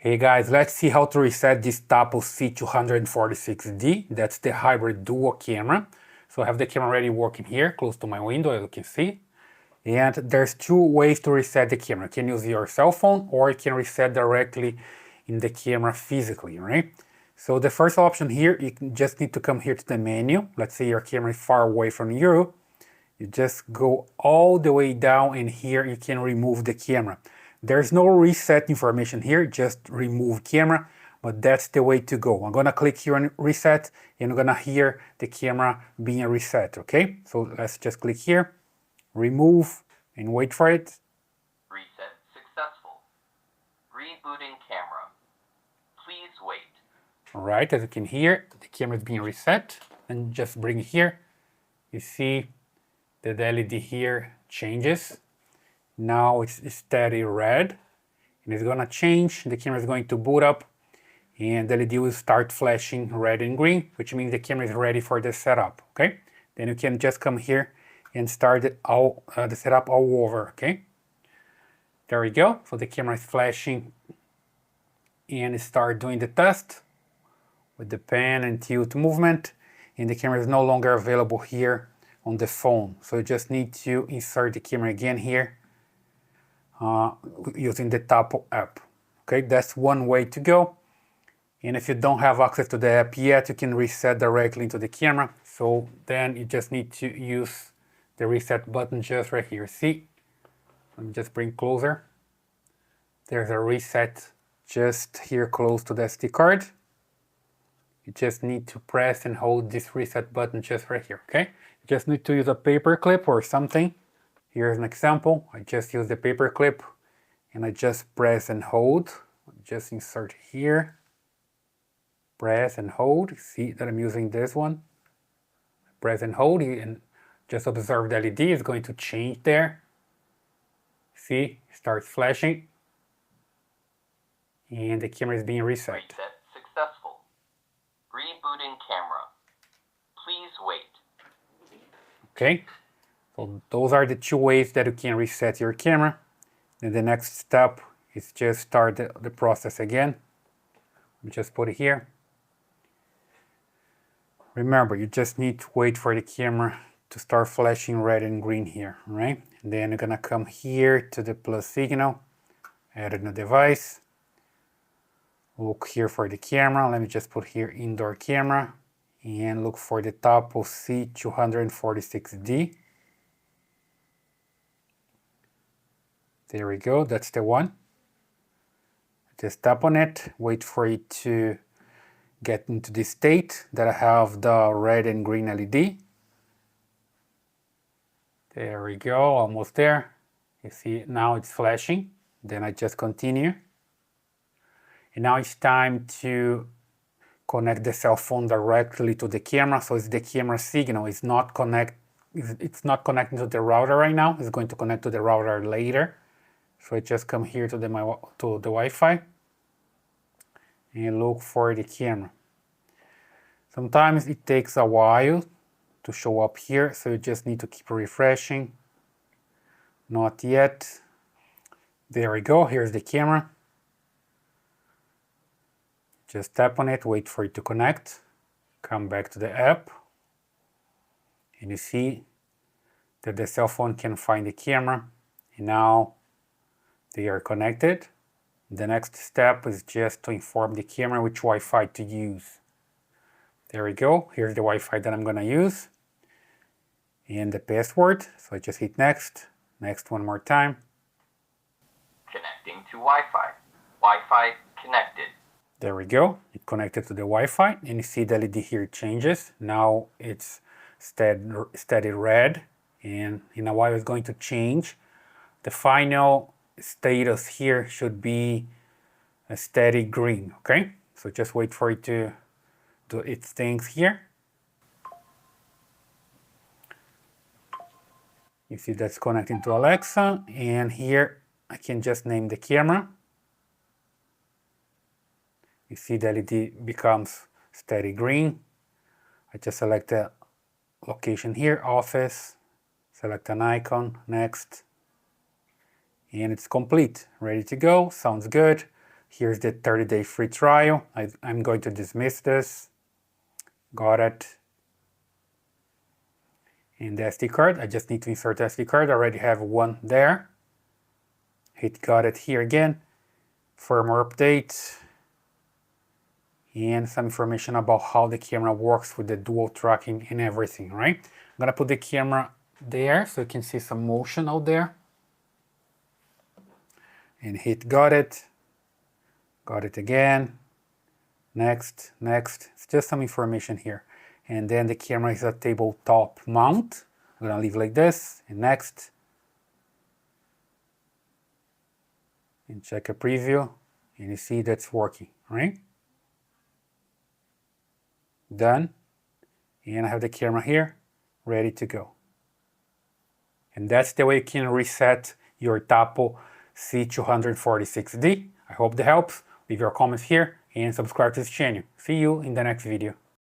Hey guys, let's see how to reset this Tapo C246D. That's the hybrid dual camera. So I have the camera already working here, close to my window, as you can see. And there's two ways to reset the camera. You can use your cell phone or you can reset directly in the camera physically, right? So the first option here, you just need to come here to the menu. Let's say your camera is far away from you. You just go all the way down and here you can remove the camera. There's no reset information here, just remove camera, but that's the way to go. I'm gonna click here on reset and I'm gonna hear the camera being reset, okay? So let's just click here, remove and wait for it. Reset successful. Rebooting camera. Please wait. All right, as you can hear, the camera is being reset. And just bring it here. You see that the LED here changes. Now it's steady red and it's gonna change. The camera is going to boot up and the LED will start flashing red and green, which means the camera is ready for the setup, okay? Then you can just come here and start the setup all over, okay? There we go. So the camera is flashing and start doing the test with the pan and tilt movement, and the camera is no longer available here on the phone. So you just need to insert the camera again here using the Tapo app. Okay, that's one way to go. And if you don't have access to the app yet, you can reset directly into the camera. So then you just need to use the reset button just right here. See? Let me just bring closer. There's a reset just here close to the SD card. You just need to press and hold this reset button just right here, okay? You just need to use a paper clip or something. Here's an example. I just use the paper clip and I just press and hold. Just insert here. Press and hold. See that I'm using this one. Press and hold and just observe the LED is going to change there. See, it starts flashing. And the camera is being reset. Reset successful. Rebooting camera. Please wait. Okay. So those are the two ways that you can reset your camera. Then the next step is just start the process again. Just put it here. Remember, you just need to wait for the camera to start flashing red and green here, right? And then you're gonna come here to the plus signal, add a new device. Look here for the camera. Let me just put here indoor camera and look for the Tapo C246D. There we go, that's the one. Just tap on it, wait for it to get into the state that I have the red and green LED. There we go, almost there. You see now it's flashing. Then I just continue. And now it's time to connect the cell phone directly to the camera. So it's the camera signal. It's not connecting to the router right now. It's going to connect to the router later. So I just come here to the Wi-Fi and look for the camera. Sometimes it takes a while to show up here, so you just need to keep refreshing. Not yet. There we go, here's the camera. Just tap on it, wait for it to connect. Come back to the app. And you see that the cell phone can find the camera. And now they are connected. The next step is just to inform the camera which Wi-Fi to use. There we go. Here's the Wi-Fi that I'm gonna use. And the password. So I just hit next. Next one more time. Connecting to Wi-Fi. Wi-Fi connected. There we go. It connected to the Wi-Fi. And you see the LED here changes. Now it's steady red. And in a while it's going to change. The final status here should be a steady green, okay? So just wait for it to do its things here. You see that's connecting to Alexa, and here I can just name the camera. You see the LED becomes steady green. I just select the location here, office, select an icon, next. And it's complete, ready to go, sounds good. Here's the 30-day free trial. I'm going to dismiss this. Got it. And the SD card, I just need to insert the SD card. I already have one there. Hit got it here again. Firmware update. And some information about how the camera works with the dual tracking and everything, right? I'm gonna put the camera there so you can see some motion out there. And hit got it again. Next. It's just some information here. And then the camera is a tabletop mount. I'm gonna leave like this, and next. And check a preview, and you see that's working, right? Done. And I have the camera here, ready to go. And that's the way you can reset your Tapo C246D. I hope that helps. Leave your comments here and subscribe to this channel. See you in the next video.